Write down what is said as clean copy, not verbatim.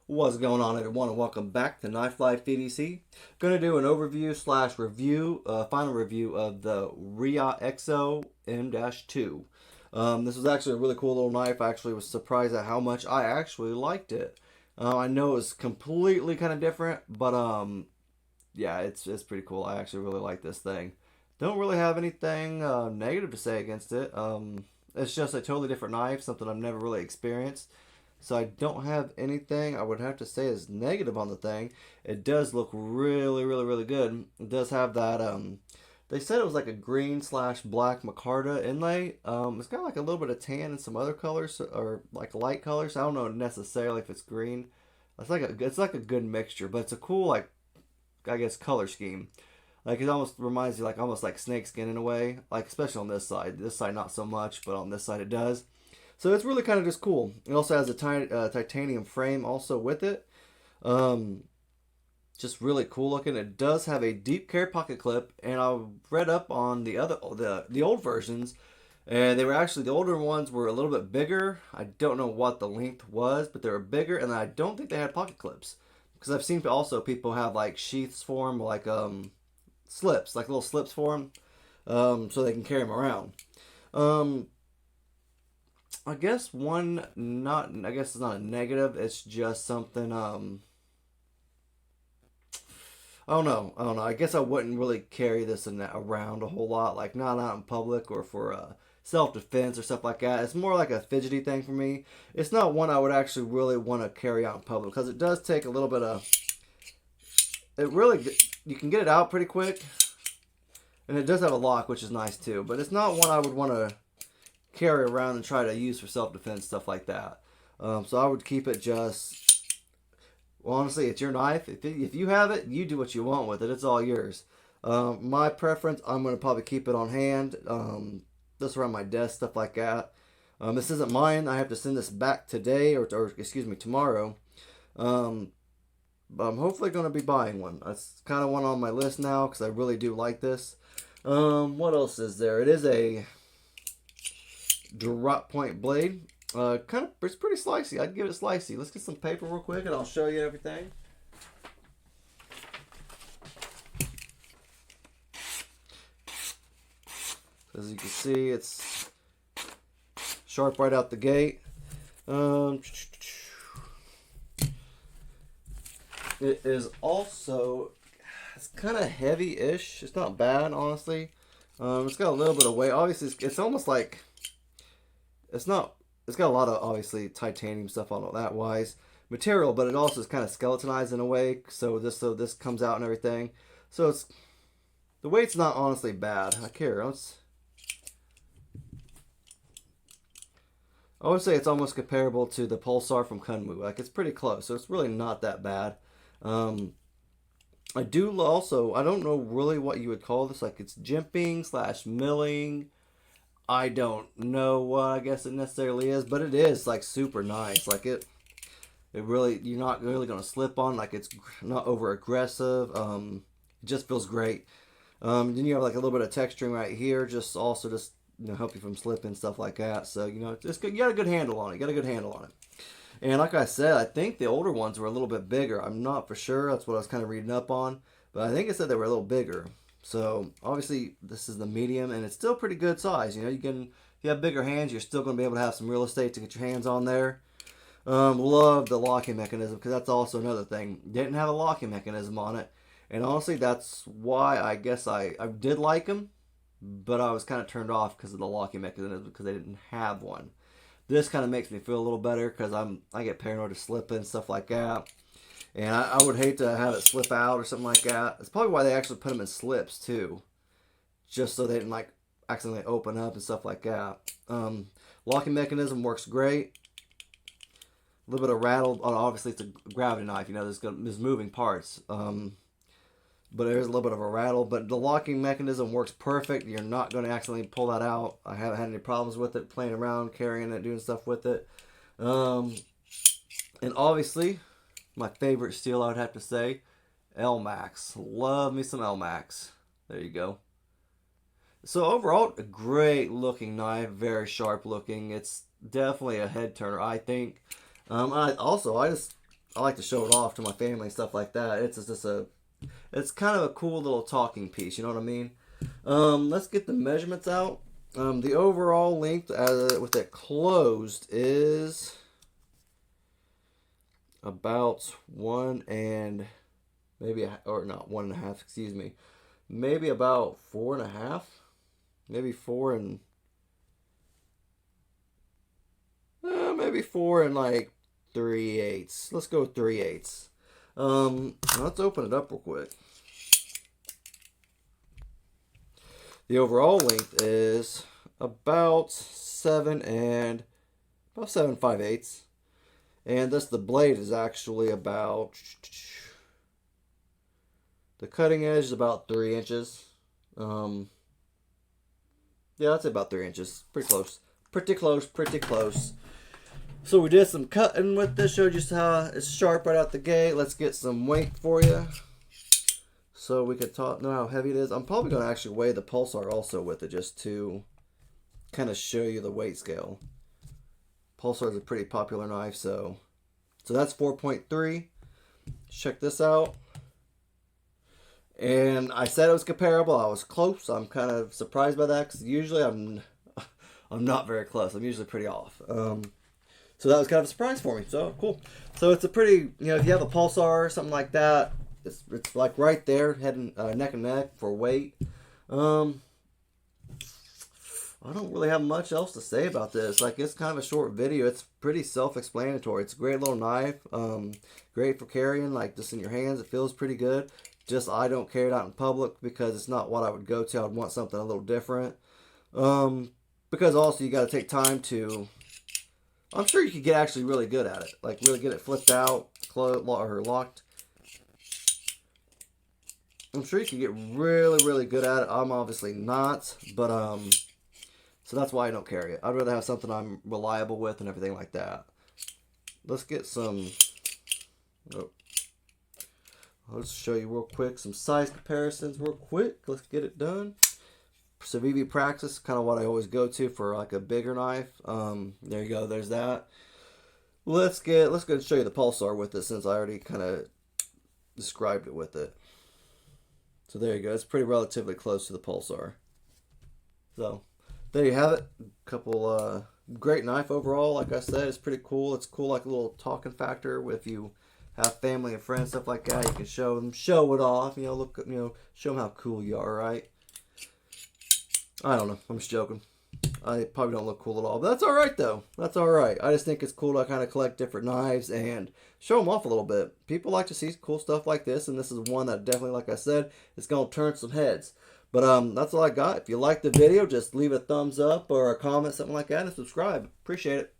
What's going on, everyone, and welcome back to Knife Life EDC. Going to do an overview slash review, final review of the Reate Exo-m-2. This was actually a really cool little knife. I actually was surprised at how much I actually liked it. I know it's completely kind of different, but yeah, it's pretty cool. I actually really like this thing. Don't really have anything negative to say against it. It's just a totally different knife, something I've never really experienced. So I don't have anything I would have to say is negative on the thing. It does look really, really, really good. It does have that, they said it was like a green slash black micarta inlay. It's got like a little bit of tan and some other colors, or like light colors. I don't know necessarily if it's green. It's like a good mixture, but it's a cool, like, I guess, color scheme. Like, it almost reminds you like almost like snakeskin in a way. Like, especially on this side. This side not so much, but on this side it does. So it's really kind of just cool. It also has a titanium frame also with it. Just really cool looking. It does have a deep carry pocket clip, and I read up on the old versions, and they were actually, the older ones were a little bit bigger. I don't know what the length was, but they were bigger, and I don't think they had pocket clips, because I've seen also people have like sheaths for them, like slips, like little slips for them, so they can carry them around. I guess I guess it's not a negative, it's just something, I don't know. I guess I wouldn't really carry this around a whole lot, like not out in public or for self-defense or stuff like that. It's more like a fidgety thing for me. It's not one I would actually really want to carry out in public, because it does take a little bit of, you can get it out pretty quick, and it does have a lock, which is nice too, but it's not one I would want to carry around and try to use for self-defense, stuff like that. So I would keep it just, well, honestly, it's your knife. If you have it, you do what you want with it. It's all yours. My preference, I'm going to probably keep it on hand, just around my desk, stuff like that. This isn't mine. I have to send this back today, or excuse me, tomorrow. But I'm hopefully going to be buying one. That's kind of one on my list now, because I really do like this. What else is there? It is a drop point blade. It's pretty slicey. I'd give it slicey. Let's get some paper real quick, and I'll show you everything. As you can see, it's sharp right out the gate. It is also, it's kind of heavy-ish. It's not bad, honestly. It's got a little bit of weight. Obviously, it's almost like, it's got a lot of, obviously, titanium stuff on that wise material, but it also is kind of skeletonized in a way, so this comes out and everything. So the weight's not honestly bad. I would say it's almost comparable to the Pulsar from Kunmu. Like, it's pretty close, so it's really not that bad. I don't know really what you would call this. Like, it's jimping slash milling. I don't know what I guess it necessarily is, but it is like super nice. Like it really, you're not really gonna slip on. Like, it's not over aggressive. It just feels great. Then you have like a little bit of texturing right here, just help you from slipping, stuff like that. So it's good. You got a good handle on it. And like I said, I think the older ones were a little bit bigger. I'm not for sure. That's what I was kind of reading up on, but I think it said they were a little bigger. So obviously this is the medium, and it's still pretty good size. If you have bigger hands, you're still going to be able to have some real estate to get your hands on there. Love the locking mechanism, because that's also another thing. Didn't have a locking mechanism on it, and honestly, that's why I guess I did like them, but I was kind of turned off because of the locking mechanism, because they didn't have one. This kind of makes me feel a little better, because I get paranoid of slipping and stuff like that. And I would hate to have it slip out or something like that. That's probably why they actually put them in slips too, just so they didn't like accidentally open up and stuff like that. Locking mechanism works great. A little bit of rattle. Obviously, it's a gravity knife. There's moving parts. But there's a little bit of a rattle. But the locking mechanism works perfect. You're not going to accidentally pull that out. I haven't had any problems with it, playing around, carrying it, doing stuff with it. And obviously, my favorite steel, I would have to say, L-Max. Love me some L-Max. There you go. So overall, a great looking knife, very sharp looking. It's definitely a head turner, I think. I I like to show it off to my family and stuff like that. It's kind of a cool little talking piece, you know what I mean? Let's get the measurements out. The overall length with it closed is about one and maybe, or not 1.5, excuse me. Maybe about 4.5. Maybe 4 and like 3/8. Let's go with 3/8. Let's open it up real quick. The overall length is about 7 5/8. And the blade is actually about, the cutting edge is about 3 inches. Yeah, I'd say about 3 inches. Pretty close. Pretty close, pretty close. So we did some cutting with this, showed you how it's sharp right out the gate. Let's get some weight for you, so we could know how heavy it is. I'm probably going to actually weigh the pulsar also with it, just to kind of show you the weight scale. Pulsar is a pretty popular knife, so that's 4.3. Check this out. And I said it was comparable. I was close. I'm kind of surprised by that, because usually I'm not very close. I'm usually pretty off. So that was kind of a surprise for me. So cool. So it's a pretty, if you have a pulsar or something like that, it's like right there, head and neck and neck for weight. I don't really have much else to say about this. Like, it's kind of a short video. It's pretty self-explanatory. It's a great little knife. Great for carrying, like just in your hands. It feels pretty good. Just I don't carry it out in public because it's not what I would go to. I would want something a little different. Because also you got to take time to. I'm sure you could get actually really good at it. Like really get it flipped out, closed or locked. I'm sure you could get really, really good at it. I'm obviously not, but so that's why I don't carry it. I'd rather have something I'm reliable with and everything like that. Let's get some. Oh, let's show you real quick some size comparisons real quick. Let's get it done. Civivi Praxis, kind of what I always go to for like a bigger knife. There you go. There's that. Let's go and show you the pulsar with it, since I already kind of described it with it. So there you go. It's pretty relatively close to the pulsar. So there you have it. Couple great knife overall. Like I said, it's pretty cool. It's cool, like a little talking factor. If you have family and friends, stuff like that, you can show it off. Look, show them how cool you are, right? I don't know. I'm just joking. I probably don't look cool at all, but that's all right though. That's all right. I just think it's cool to kind of collect different knives and show them off a little bit. People like to see cool stuff like this, and this is one that definitely, like I said, is going to turn some heads. But that's all I got. If you liked the video, just leave a thumbs up or a comment, something like that, and subscribe. Appreciate it.